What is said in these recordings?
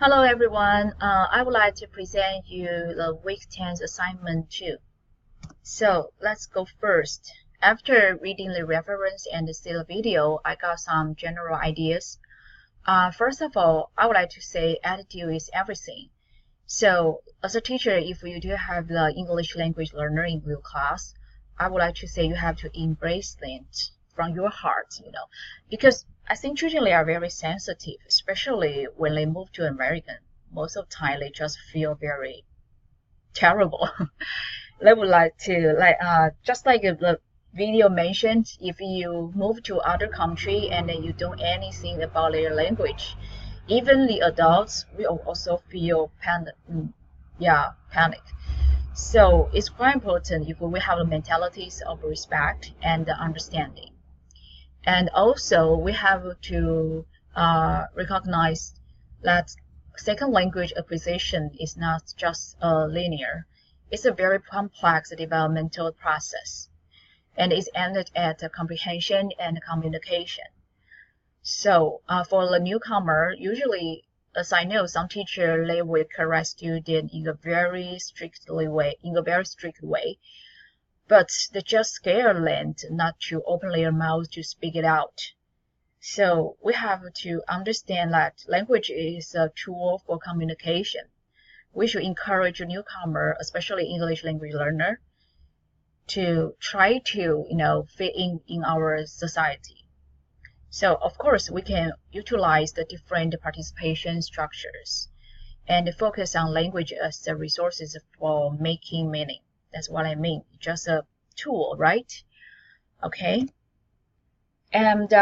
Hello everyone. I would like to present you the week 10 assignment 2. So let's go first. After reading the reference and see the video, I got some general ideas. First of all, I would like to say attitude is everything. So as a teacher, if you do have the English language learner in your class, I would like to say you have to embrace things from your heart, because I think children are very sensitive, especially when they move to American. Most of the time, they just feel very terrible. They would like to just like the video mentioned, if you move to other country and then you don't know anything about their language, even the adults will also feel panic. So it's quite important if we have the mentalities of respect and understanding. And also we have to recognize that second language acquisition is not just linear. It's a very complex developmental process, and it's aimed at comprehension and communication. So for the newcomer, usually, as I know, some teacher they will correct student in a very strict way, but they just scare them not to open their mouth to speak it out. So we have to understand that language is a tool for communication. We should encourage a newcomer, especially English language learner, to try to fit in our society. So of course we can utilize the different participation structures and focus on language as the resources for making meaning. That's what I mean, just a tool, right? Okay. And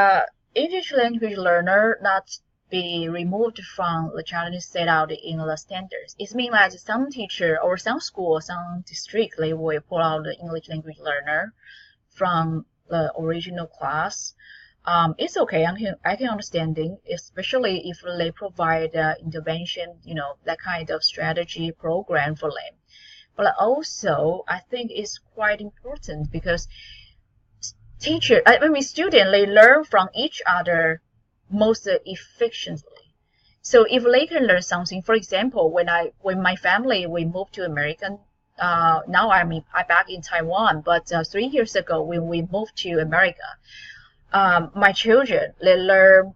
English language learner not be removed from the challenges set out in the standards. It means that some teacher or some school, some district, they will pull out the English language learner from the original class. It's okay. I can understand it, especially if they provide intervention, that kind of strategy program for them. But also, I think it's quite important because students, they learn from each other most efficiently. So if they can learn something, for example, when my family we moved to American, now I'm back in Taiwan, but 3 years ago when we moved to America, my children they learn,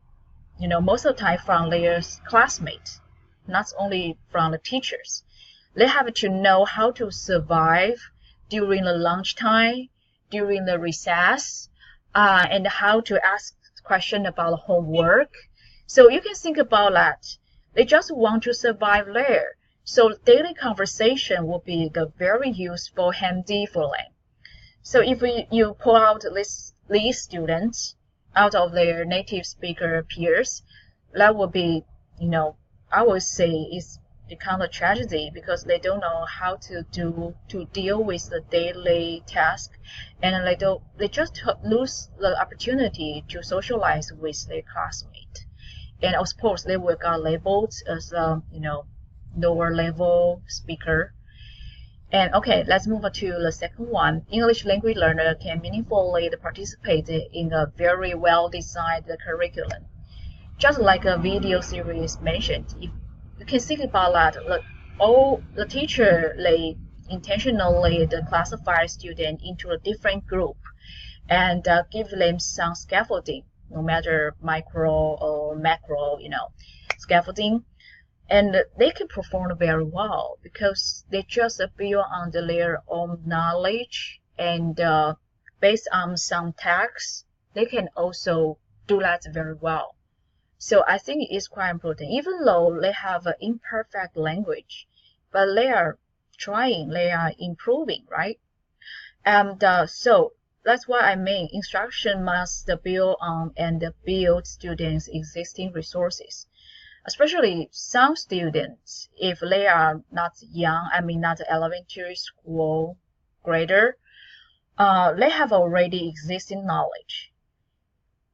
most of the time from their classmates, not only from the teachers. They have to know how to survive during the lunchtime, during the recess, and how to ask questions about homework. So you can think about that. They just want to survive there. So daily conversation will be very useful, handy for them. So if you pull out these students out of their native speaker peers, that would be, I would say it's become a tragedy because they don't know how to deal with the daily task, and they just lose the opportunity to socialize with their classmates. And of course they will get labeled as a lower level speaker. And okay, let's move on to the second one. English language learner can meaningfully participate in a very well designed curriculum. Just like a video series mentioned, if you can think about that, all the teacher they intentionally classify student into a different group and give them some scaffolding, no matter micro or macro, scaffolding, and they can perform very well because they just build on their own knowledge, and based on some texts, they can also do that very well. So I think it's quite important, even though they have an imperfect language, but they are trying, they are improving, right? And so that's what I mean. Instruction must build on and build students' existing resources. Especially some students, if they are not young, not elementary school grader, they have already existing knowledge.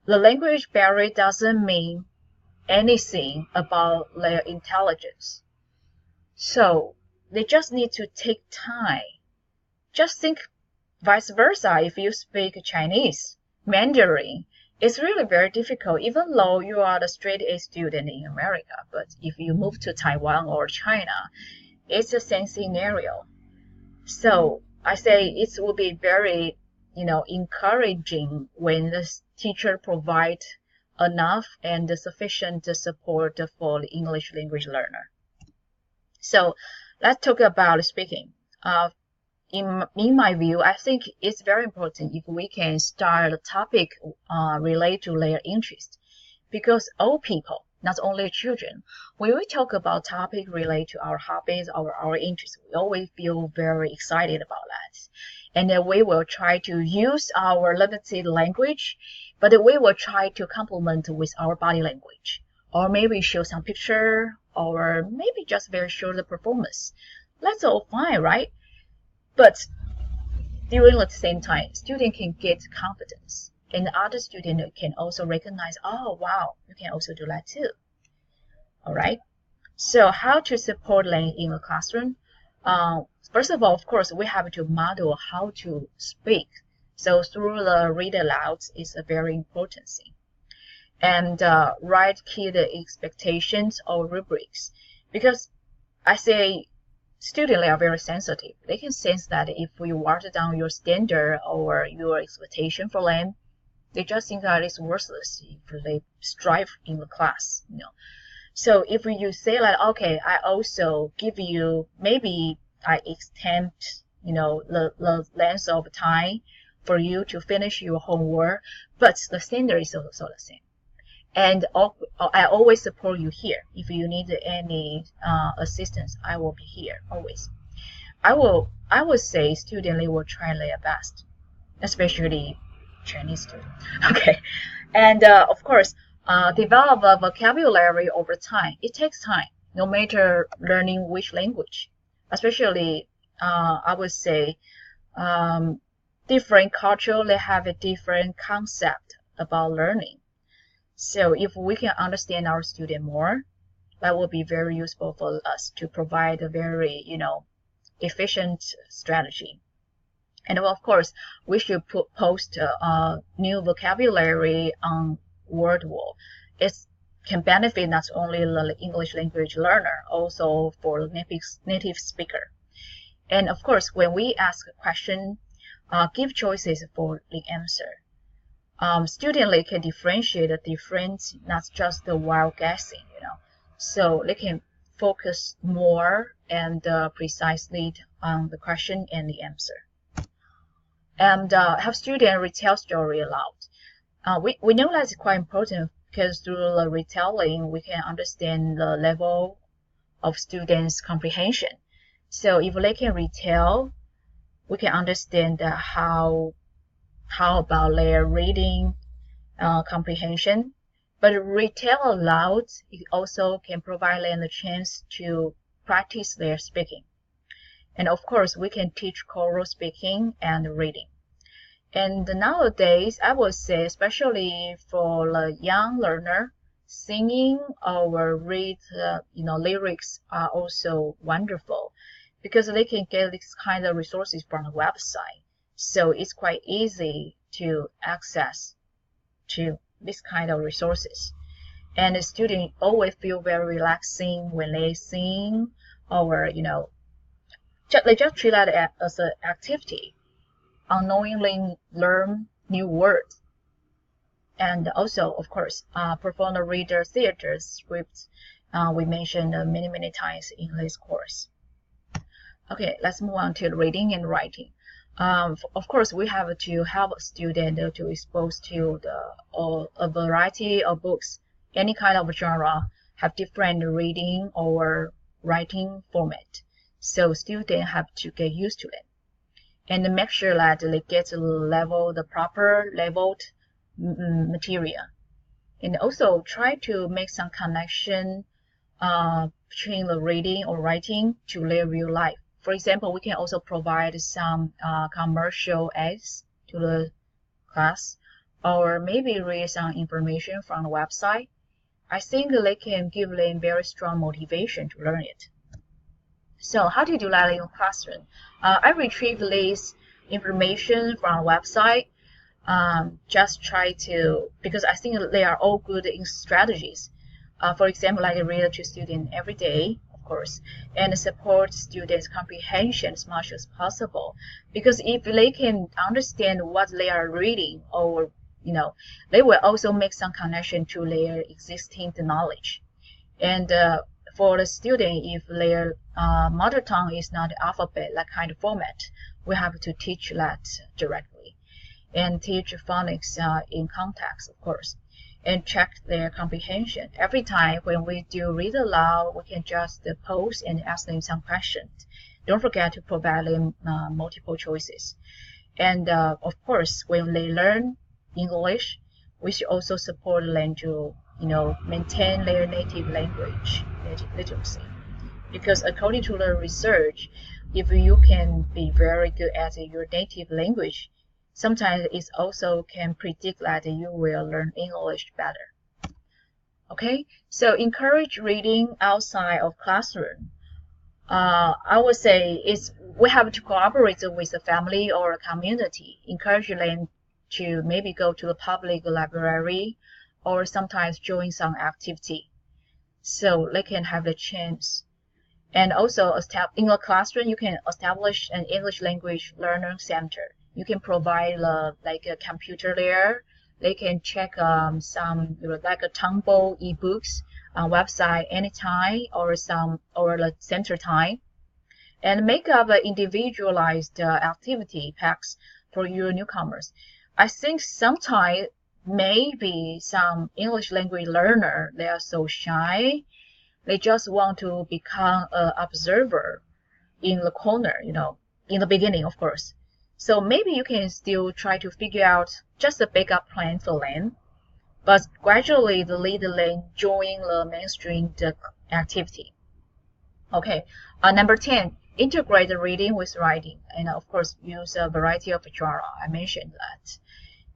The language barrier doesn't mean anything about their intelligence. So they just need to take time. Just think vice versa if you speak Chinese, Mandarin, it's really very difficult, even though you are the straight A student in America. But if you move to Taiwan or China, it's the same scenario. So I say it will be very, encouraging when the teacher provide enough and sufficient support for the English language learner. So let's talk about speaking. In my view, I think it's very important if we can start a topic related to their interest, because all people, not only children, when we talk about topic related to our hobbies or our interests, we always feel very excited about that. And then we will try to use our limited language, but we will try to complement with our body language, or maybe show some picture, or maybe just very short performance. That's all fine, right? But during the same time, student can get confidence, and the other student can also recognize, oh wow, you can also do that too. All right. So how to support learning in the classroom? First of all, of course, we have to model how to speak. So through the read aloud is a very important thing. And write key expectations or rubrics, because I say students are very sensitive. They can sense that if you water down your standard or your expectation for them, they just think that it's worthless if they strive in the class. So if you say like, okay, I also give you, maybe I extend, the length of time for you to finish your homework, but the standard is also the same. And I always support you here. If you need any assistance, I will be here always. I would say students will try their best, especially Chinese students. Okay, and of course, develop a vocabulary over time. It takes time, no matter learning which language. Especially, I would say, different culture, they have a different concept about learning. So if we can understand our student more, that will be very useful for us to provide a very, efficient strategy. And of course, we should post new vocabulary on WordWall. It can benefit not only the English language learner, also for the native speaker. And of course, when we ask a question, give choices for the answer. Students can differentiate the difference, not just the wild guessing, So they can focus more and precisely on the question and the answer. And have students retell story aloud. We know that's quite important, because through the retelling, we can understand the level of students' comprehension. So if they can retell, we can understand how about their reading comprehension. But retell aloud, it also can provide them a chance to practice their speaking. And of course, we can teach choral speaking and reading. And nowadays, I would say, especially for the young learner, singing or read, lyrics are also wonderful, because they can get this kind of resources from the website. So it's quite easy to access to this kind of resources. And the students always feel very relaxing when they sing, or, they just treat that as an activity, unknowingly learn new words. And also, of course, perform the reader theater scripts we mentioned many times in this course. Okay, let's move on to reading and writing. Of course, we have to help students to expose to a variety of books. Any kind of genre have different reading or writing format. So students have to get used to it, and make sure that they get the proper leveled material. And also try to make some connection between the reading or writing to their real life. For example, we can also provide some commercial ads to the class, or maybe read some information from the website. I think they can give them very strong motivation to learn it. So how to do that in the classroom? I retrieve this information from the website. just try to, because I think they are all good in strategies. For example, like read to student every day, of course, and support students' comprehension as much as possible. Because if they can understand what they are reading, or they will also make some connection to their existing knowledge. And for the student, if their mother tongue is not alphabet, that kind of format, we have to teach that directly and teach phonics in context, of course, and check their comprehension. Every time when we do read aloud, we can just pause and ask them some questions. Don't forget to provide them multiple choices. And of course, when they learn English, we should also support them to maintain their native language literacy. Because according to the research, if you can be very good at your native language, sometimes it also can predict that you will learn English better. Okay, so encourage reading outside of classroom. I would say we have to cooperate with the family or community. Encourage them to maybe go to the public library or sometimes join some activity so they can have the chance. And also in a classroom, you can establish an English language learner center. You can provide like a computer there. They can check some like a Tumble ebooks on website anytime or the center time, and make up individualized activity packs for your newcomers. I think sometimes maybe some English language learner, they are so shy, they just want to become an observer in the corner, in the beginning, of course. So maybe you can still try to figure out just a backup plan for them, but gradually lead them join the mainstream activity. Okay, number 10, integrate the reading with writing, and of course use a variety of genre. I mentioned that.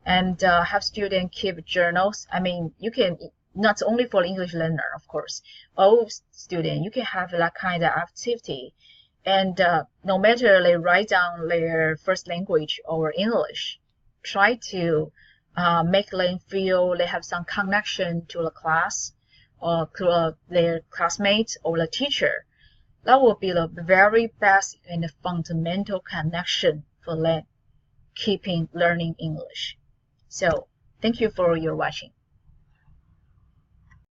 And have students keep journals. I mean, you can not only for English learner, of course, all students, you can have that kind of activity. And no matter they write down their first language or English, try to make them feel they have some connection to the class or to their classmates or the teacher. That will be the very best and fundamental connection for them keeping learning English. So thank you for your watching.